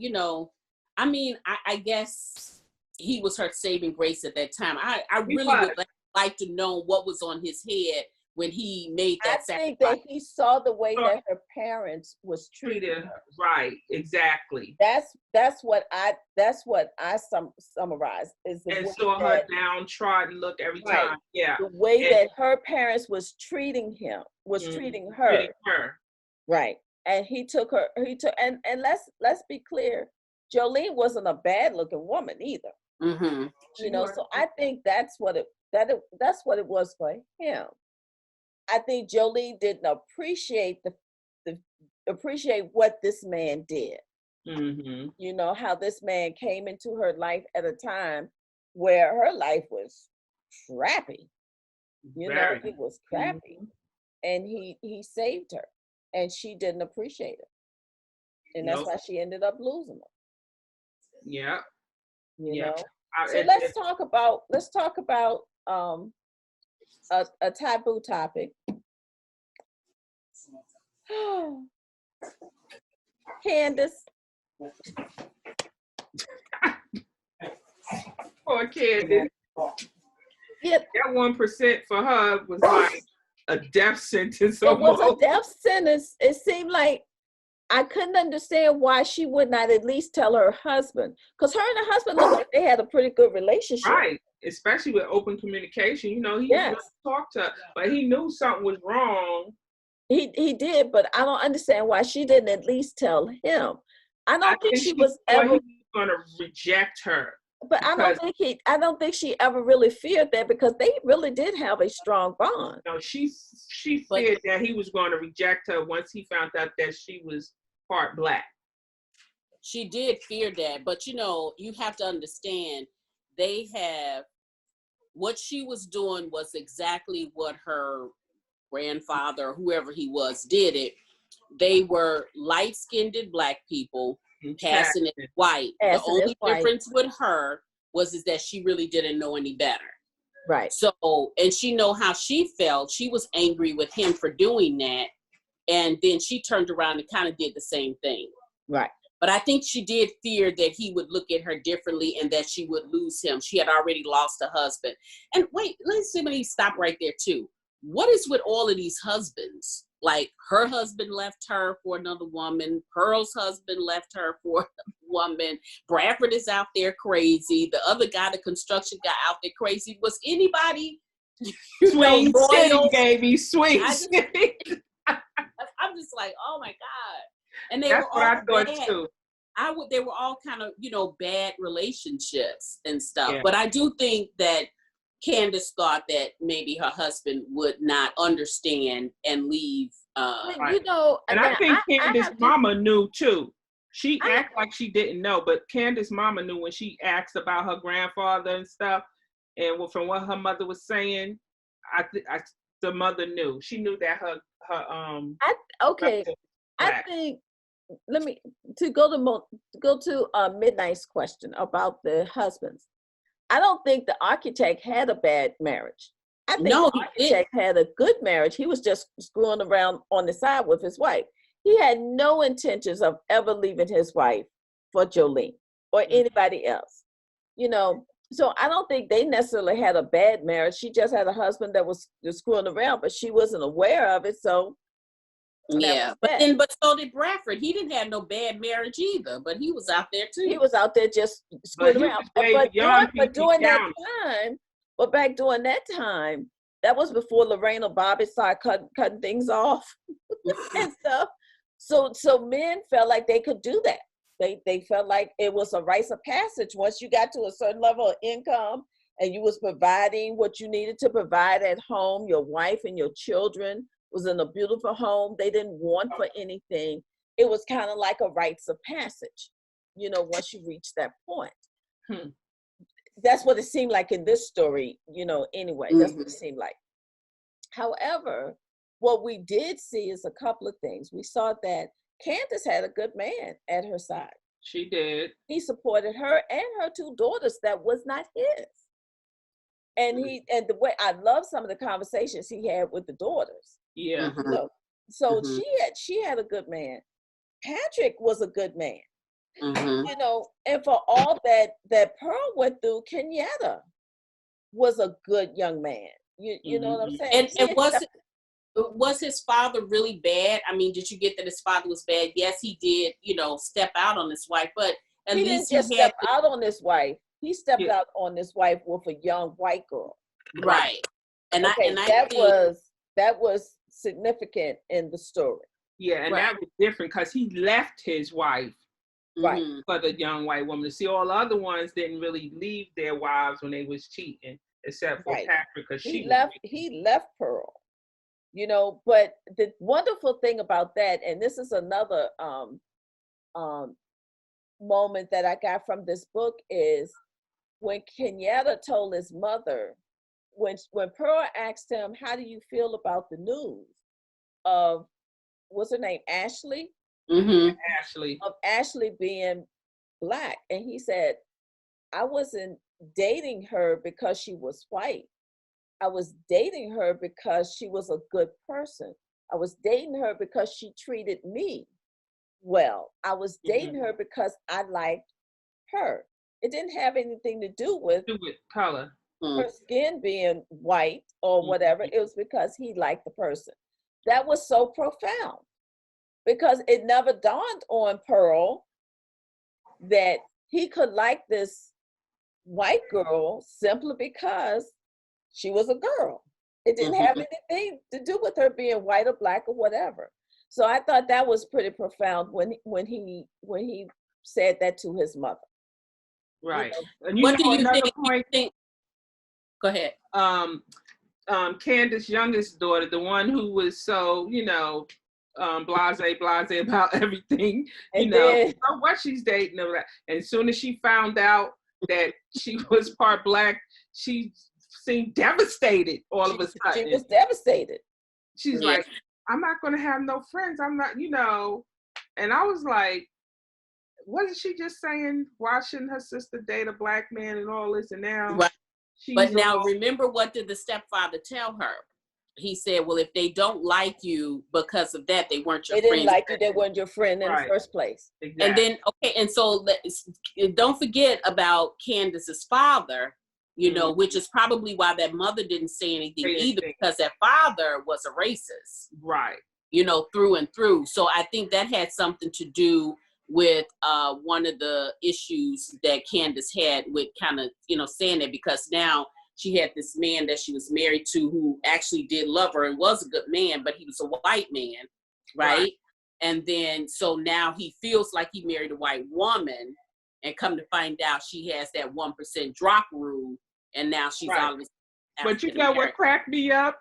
I mean, I guess he was her saving grace at that time. I really would like to know what was on his head when he made that sacrifice. I think that he saw the way that her parents was treated her. Right, exactly. That's what I summarized is the and way saw her downtrodden look every time. Yeah, the way that her parents was treating him, treating her. Treating her. Right, and he took her. And let's be clear, Jolene wasn't a bad looking woman either. Mm-hmm. So I think that's what it was for him. I think Jolene didn't appreciate appreciate what this man did. Mm-hmm. How this man came into her life at a time where her life was crappy. It was crappy. And he saved her, and she didn't appreciate it. And that's why she ended up losing him. Yeah. You know. So let's talk about a taboo topic. Candace. Poor Candace. Yep. That 1% for her was like a death sentence. It was a death sentence. It seemed like I couldn't understand why she would not at least tell her husband, because her and her husband looked like they had a pretty good relationship. Right, especially with open communication. He was talk to her, but he knew something was wrong. He did, but I don't understand why she didn't at least tell him. I don't think she was ever going to reject her. But I don't think she ever really feared that, because they really did have a strong bond. No, she feared that he was going to reject her once he found out that she was part Black. She did fear that, but you have to understand, what she was doing was exactly what her grandfather, whoever he was, did it. They were light-skinned Black people passing it white. The only difference with her is that she really didn't know any better. Right. So, and she know how she felt. She was angry with him for doing that. And then she turned around and kind of did the same thing. Right. But I think she did fear that he would look at her differently and that she would lose him. She had already lost a husband. And wait, let's see, let me stop right there too. What is with all of these husbands? Like, her husband left her for another woman. Pearl's husband left her for a woman. Bradford is out there crazy. The other guy, the construction guy, out there crazy. Was anybody Sweet City, baby, Sweet City. I'm just like, oh my God. And they That's were all what I thought too. They were all kind of, bad relationships and stuff. Yeah. But I do think that Candace thought that maybe her husband would not understand and leave. And I think Candace's mama knew too. She acted like she didn't know, but Candace's mama knew when she asked about her grandfather and stuff. And from what her mother was saying, the mother knew. She knew that her I think, let me go to Midnight's question about the husbands. I don't think the architect had a bad marriage. I think the architect had a good marriage. He was just screwing around on the side with his wife. He had no intentions of ever leaving his wife for Jolene or anybody else. So I don't think they necessarily had a bad marriage. She just had a husband that was just screwing around, but she wasn't aware of it. So yeah, but so did Bradford. He didn't have no bad marriage either, but he was out there too. He was out there just screwing around. But during that time, that was before Lorraine or Bobby started cutting things off and stuff. So men felt like they could do that. They felt like it was a rites of passage. Once you got to a certain level of income and you was providing what you needed to provide at home, your wife and your children was in a beautiful home. They didn't want for anything. It was kind of like a rites of passage, once you reach that point. That's what it seemed like in this story, anyway. That's what it seemed like. However, what we did see is a couple of things. We saw that Candace had a good man at her side. She did. He supported her and her two daughters that was not his. And the way I love some of the conversations he had with the daughters. Yeah. You know, so she had a good man. Patrick was a good man. You know, and for all that Pearl went through, Kenyatta was a good young man. You know what I'm saying? And was his father really bad? I mean, did you get that his father was bad? Yes, he did, you know, step out on his wife, but at he least didn't just step out on his wife. He stepped out on his wife with a young white girl. Right. And that was significant in the story. Yeah, and that was different because he left his wife for the young white woman. To see all the other ones didn't really leave their wives when they was cheating, except for Patrick, because he left Pearl. You know, but the wonderful thing about that, and this is another moment that I got from this book, is when Kenyatta told his mother, when Pearl asked him, how do you feel about the news of, what's her name, Ashley? Ashley. Of Ashley being Black. And he said, I wasn't dating her because she was white. I was dating her because she was a good person. I was dating her because she treated me well. I was dating her because I liked her. It didn't have anything to do with color, her skin being white or whatever. It was because he liked the person. That was so profound, because it never dawned on Pearl that he could like this white girl simply because she was a girl. It didn't have anything to do with her being white or Black or whatever. So I thought that was pretty profound when he said that to his mother. Right. You know, And what do you think? Go ahead. Candace's youngest daughter, the one who was so, you know, blase about everything, you know, what she's dating, and as soon as she found out that she was part Black, she seemed devastated all of a sudden. She was devastated. She's like, I'm not going to have no friends. I'm not, you know. And I was like, wasn't she just saying, why shouldn't her sister date a Black man and all this? And now but now remember, what did the stepfather tell her? He said, well, if they don't like you because of that, they weren't your friend. They didn't like you, they weren't your friend in the first place. Exactly. And then, and so don't forget about Candace's father, you know, which is probably why that mother didn't say anything either, because that father was a racist. Right. You know, through and through. So I think that had something to do with one of the issues that Candace had with kind of, you know, saying that, because now she had this man that she was married to who actually did love her and was a good man, but he was a white man, right? And then, so now he feels like he married a white woman, and come to find out she has that 1% drop rule, and now she's always. But you know what cracked me up?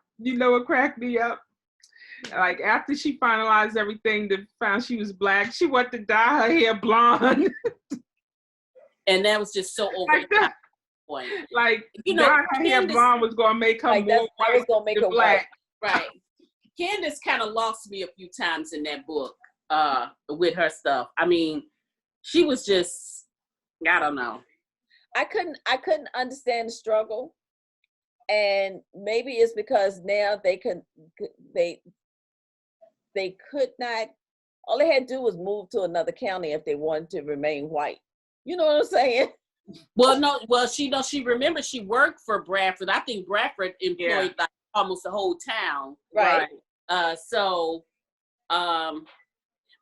Like, after she finalized everything, to found she was Black, she wanted to dye her hair blonde. And that was just so over the top. Like, you know, dyeing her hair blonde was going to make her more white, was gonna make her Black. White. Right. Candace kind of lost me a few times in that book with her stuff. I mean, she was just, I don't know. I couldn't understand the struggle. And maybe it's because now they could not, all they had to do was move to another county if they wanted to remain white. You know what I'm saying? Well, no, she remembers she worked for Bradford. I think Bradford employed like almost the whole town. Right.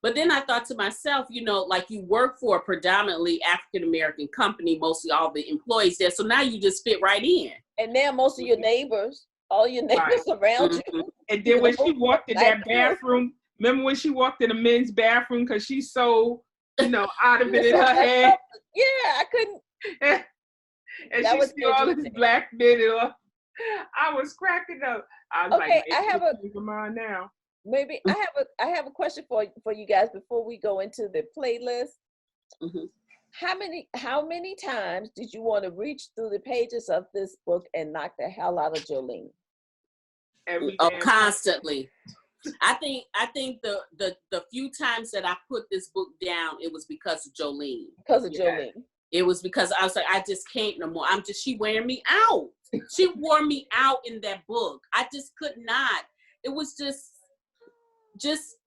But then I thought to myself, you know, like, you work for a predominantly African-American company, mostly all the employees there. So now you just fit right in. And now most of your neighbors, all your neighbors around you. And then when she walked in that bathroom, remember when she walked in the men's bathroom, because she's so, you know, out of it in her head. Yeah, I couldn't. And she see all this Black men. I was cracking up. I was like, I have a mind now. Maybe I have a question for you guys before we go into the playlist. How many times did you want to reach through the pages of this book and knock the hell out of Jolene? every Oh, damn constantly. I think the few times that I put this book down, it was because of Jolene. Because of Yeah. Jolene. It was because I was like, I just can't no more. She wearing me out. She wore me out in that book. I just could not. It was just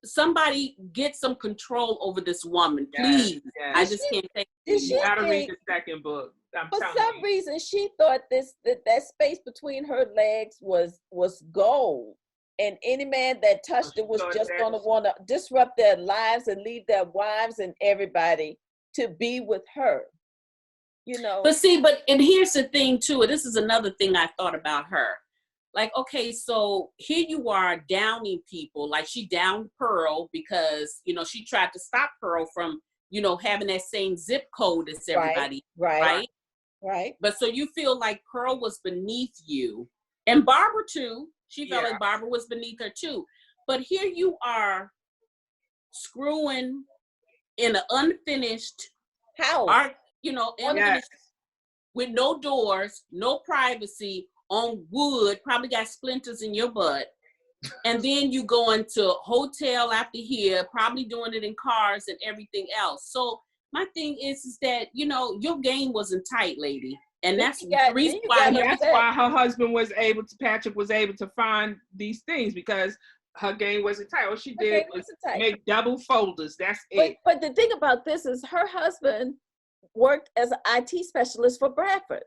somebody get some control over this woman, please. Yes. I just can't take it. You gotta read the second book. For some reason, she thought that space between her legs was gold, and any man that touched it was just going to want to disrupt their lives and leave their wives and everybody to be with her. You know. But and here's the thing too. This is another thing I thought about her. Like, okay, so here you are downing people. Like, she downed Pearl because, you know, she tried to stop Pearl from, you know, having that same zip code as everybody. Right. But so you feel like Pearl was beneath you, and Barbara too. She felt like Barbara was beneath her too. But here you are screwing in an unfinished house, you know, with no doors, no privacy, on wood, probably got splinters in your butt. And then you go into hotel after here, probably doing it in cars and everything else. So my thing is that, you know, your game wasn't tight, lady. And that's the reason why her husband was able to, Patrick was able to find these things, because her game wasn't tight. All she did was make double folders. That's it. But the thing about this is her husband worked as an IT specialist for Bradford.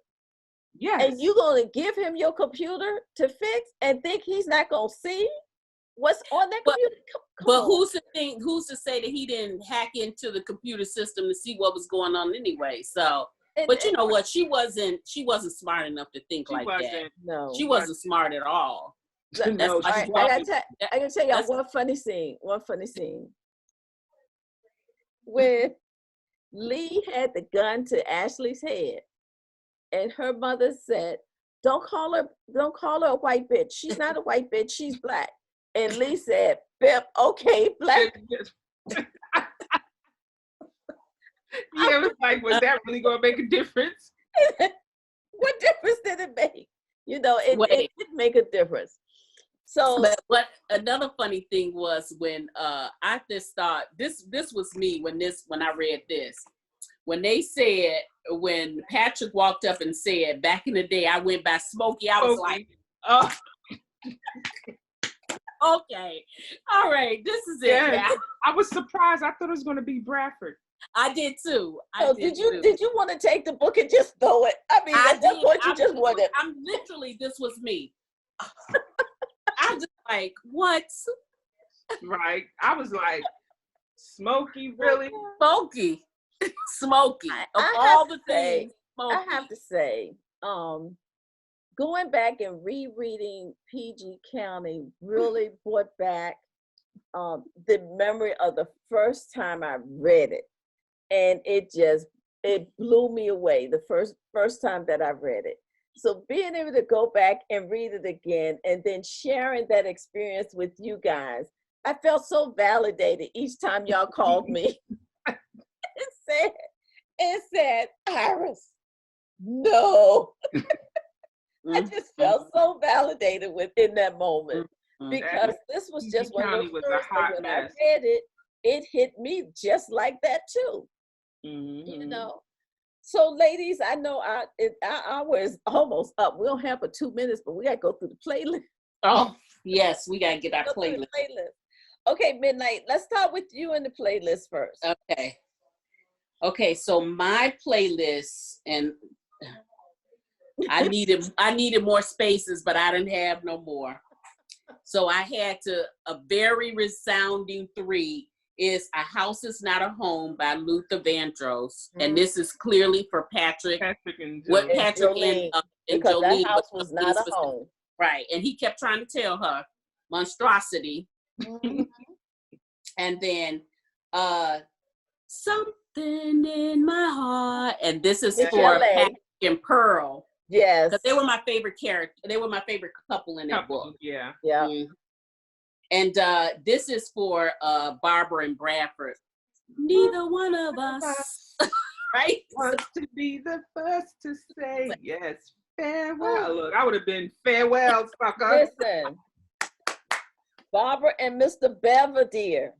Yes. And you gonna give him your computer to fix and think he's not gonna see what's on that computer? But who's to say that he didn't hack into the computer system to see what was going on anyway? So, but you know what? She wasn't smart enough to think like that. No, she wasn't smart at all. No, I gotta tell y'all one funny scene. When Lee had the gun to Ashley's head, and her mother said, don't call her a white bitch. She's not a white bitch, she's black. And Lee said, Bip, okay, black. Yeah, it was like, was that really gonna make a difference? What difference did it make? You know, it did make a difference. So, but another funny thing was when I just thought this was me when I read this. When they said, when Patrick walked up and said, back in the day, I went by Smokey, I was like, oh, okay, all right, this is it. Yeah, I was surprised. I thought it was going to be Bradford. I did too. Did you want to take the book and just throw it? I mean, at that point, you just wanted. I'm literally, this was me. I'm just like, what? Right. I was like, Smokey, really? Smokey. Smokey. I have to say, going back and rereading PG County really brought back the memory of the first time I read it. And it blew me away the first time that I read it. So being able to go back and read it again and then sharing that experience with you guys, I felt so validated each time y'all called me and said, Iris, no. I just felt so validated within that moment because this was just one of the first things. When I read it, it hit me just like that too. You know. So, ladies, I know our hour is almost up. We don't have 2 minutes, but we got to go through the playlist. Oh, yes, we got to get our playlist. Okay, Midnight, let's start with you in the playlist first. Okay, so my playlist, and I needed more spaces, but I didn't have no more. So I had a very resounding 3 is A House Is Not a Home by Luther Vandross. And this is clearly for Patrick and Jolene. Because that house was not a home. Right. And he kept trying to tell her monstrosity. And then Something in My Heart. And this is for Patrick and Pearl. Yes. Because they were my favorite character. They were my favorite couple in that book. Yeah. Yeah. And this is for Barbara and Bradford. Neither one of us, right? Wants to be the first to say yes, farewell. Look, I would have been farewell, sucker. Listen, Barbara and Mr. Belvedere.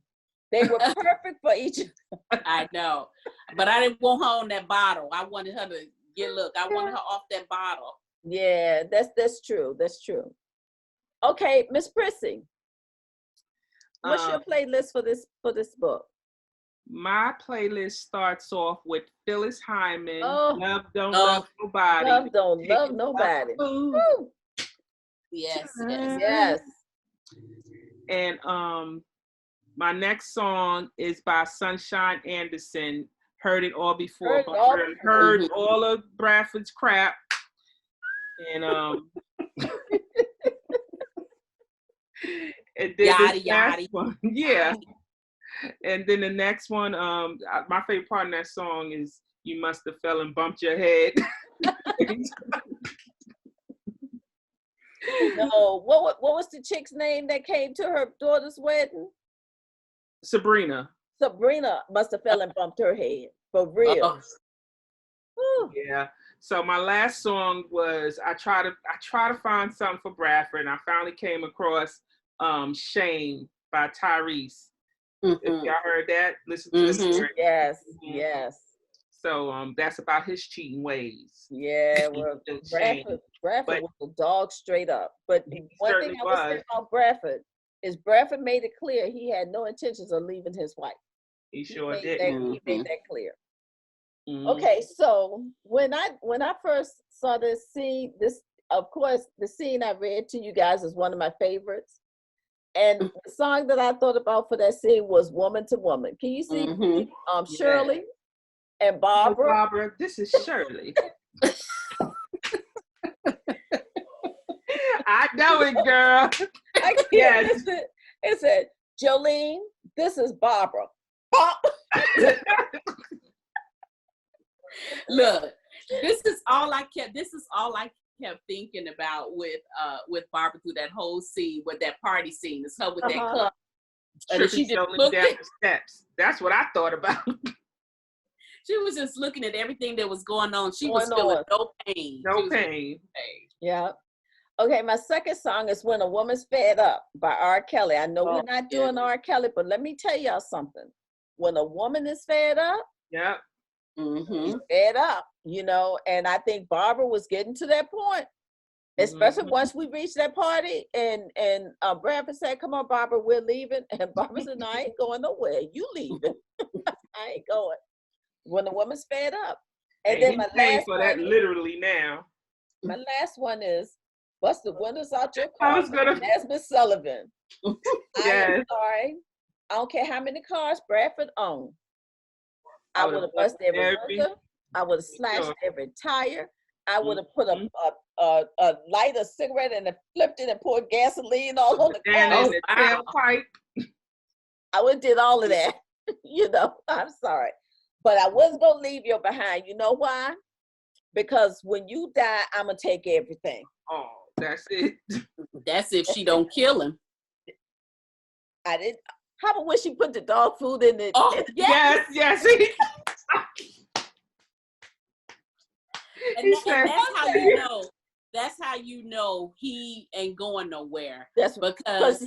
They were perfect for each other. I know. But I didn't want her on that bottle. I wanted her to I wanted her off that bottle. Yeah, that's true. That's true. Okay, Miss Prissy. What's your playlist for this book? My playlist starts off with Phyllis Hyman, Oh. Love Don't Love Nobody. Love Don't Love Nobody. Woo. Yes. Yes. And my next song is by Sunshine Anderson. Heard It All Before. Heard all of Bradford's crap. And and then yada yada. One, yeah. And then the next one, my favorite part in that song is "You Must Have Fell and Bumped Your Head." No, what was the chick's name that came to her daughter's wedding? Sabrina. Sabrina must have fell and bumped her head for real. Yeah. So my last song was I try to find something for Bradford, and I finally came across "Shame" by Tyrese. If y'all heard that, listen to the lyrics. Yes, yes. So that's about his cheating ways. Yeah, well, Bradford was a dog straight up. But one thing I would say about Bradford is Bradford made it clear he had no intentions of leaving his wife. He sure did. He made that clear. Okay, so when I first saw this scene, of course the scene I read to you guys is one of my favorites. And the song that I thought about for that scene was "Woman to Woman." Can you see Shirley and Barbara? Oh, Barbara, this is Shirley. I know it, girl. Yes. It said, "Jolene, this is Barbara." Look, this is all I kept thinking about with Barbara through that whole scene, with that party scene. It's her with that cup. And she just looked down the steps. That's what I thought about. She was just looking at everything that was going on. She was feeling no pain. No pain. Yeah. Okay, my second song is "When a Woman's Fed Up" by R. Kelly. I know we're not doing R. Kelly, but let me tell y'all something. When a woman is fed up, she's fed up, and I think Barbara was getting to that point, especially once we reached that party and Bradford said, "Come on, Barbara, we're leaving." And Barbara said, "No, I ain't going nowhere. You leaving." I ain't going. When the woman's fed up. And then my last for that literally now. My last one is "Bust the Windows Out Your Car" by Jasmine Sullivan. I am sorry. I don't care how many cars Bradford owned. I would have busted every window. I would have slashed every tire. I would have put a light of cigarette and flipped it and poured gasoline all on the car. I would have did all of that. I'm sorry. But I wasn't going to leave you behind. You know why? Because when you die, I'm going to take everything. Oh, that's it. That's if she don't kill him. I didn't. How about when she put the dog food in it? Oh, yes. And that's how you know he ain't going nowhere. That's because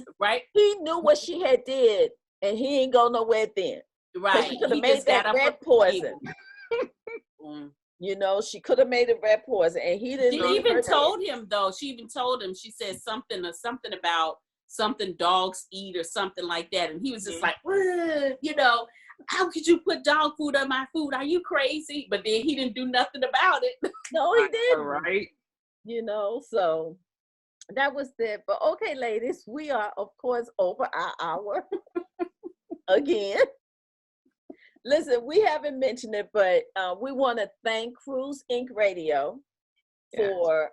he knew what she had did, and he ain't go nowhere then. Right, she could have made that red poison. She could have made it red poison, and he didn't. She even told him though. She even told him. She said something about something dogs eat or something like that, and he was just like, how could you put dog food on my food? Are you crazy? But then he didn't do nothing about it. No, he didn't. Right. So that was it. But okay, ladies, we are of course over our hour again. Listen, we haven't mentioned it, but we want to thank Cruise Inc. Radio for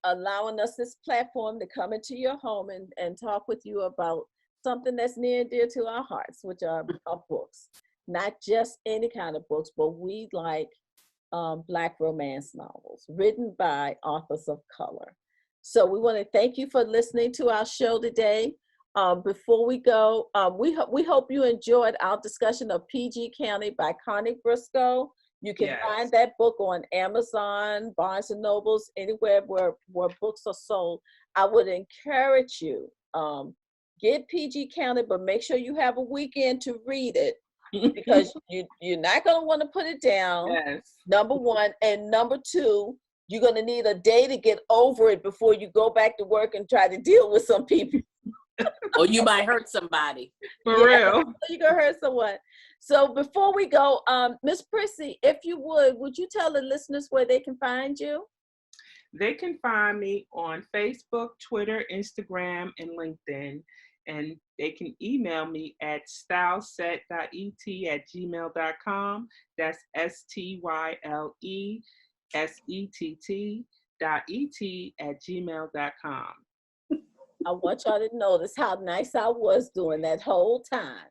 allowing us this platform to come into your home and talk with you about something that's near and dear to our hearts, which are books. Not just any kind of books, but we like Black romance novels written by authors of color. So we want to thank you for listening to our show today. Before we go, we hope you enjoyed our discussion of PG County by Connie Briscoe. You can find that book on Amazon, Barnes and Nobles, anywhere where books are sold. I would encourage you get PG County, but make sure you have a weekend to read it because you're not going to want to put it down. Yes. Number one. And number two, you're going to need a day to get over it before you go back to work and try to deal with some people. Or you might hurt somebody. For real. You're going to hurt someone. So before we go, Miss Prissy, if you would you tell the listeners where they can find you? They can find me on Facebook, Twitter, Instagram, and LinkedIn. And they can email me at styleset.et@gmail.com. That's STYLESETT.et@gmail.com. I want y'all to notice how nice I was doing that whole time.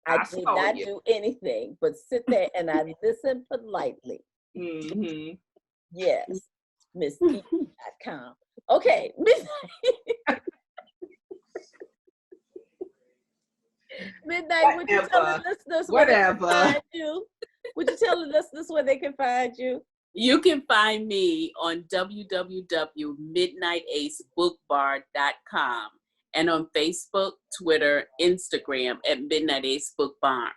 I did not do anything but sit there and I listened politely. Mm-hmm. Yes, misconception.com. Okay, Midnight, would you tell the listeners where they can find you? Would you tell the listeners where they can find you? You can find me on www.midnightacebookbar.com and on Facebook, Twitter, Instagram at Midnight Ace Book Bar.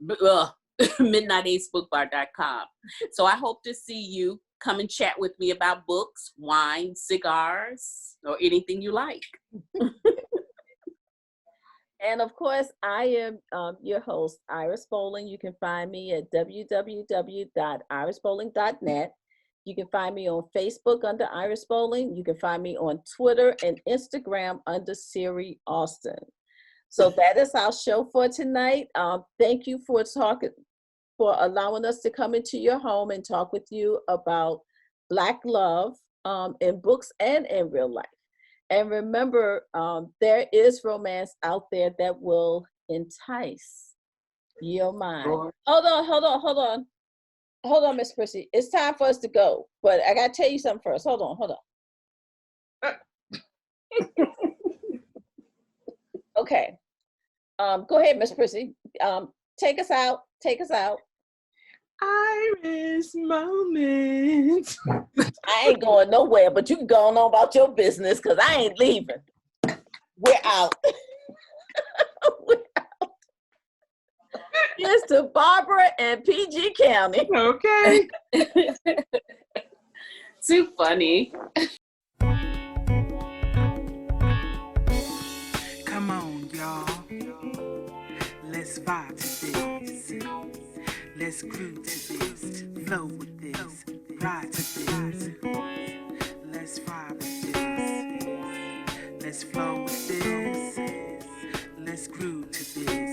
midnightacebookbar.com. So I hope to see you. Come and chat with me about books, wine, cigars, or anything you like. And of course, I am your host, Iris Bolling. You can find me at www.irisbolling.net. You can find me on Facebook under Iris Bolling. You can find me on Twitter and Instagram under Siri Austin. So that is our show for tonight. Thank you for allowing us to come into your home and talk with you about Black love in books and in real life. And remember, there is romance out there that will entice your mind. Sure. Hold on, Miss Prissy. It's time for us to go, but I gotta tell you something first. Hold on. Okay. Go ahead, Miss Prissy. Take us out. Iris moment. I ain't going nowhere, but you can go on about your business because I ain't leaving. We're out. Here's to Barbara and PG County. Okay. Too funny. Come on, y'all. Let's vibe to this. Let's groove to this. Flow with this. Ride to this. Let's vibe with this. Let's flow with this. Let's groove to this.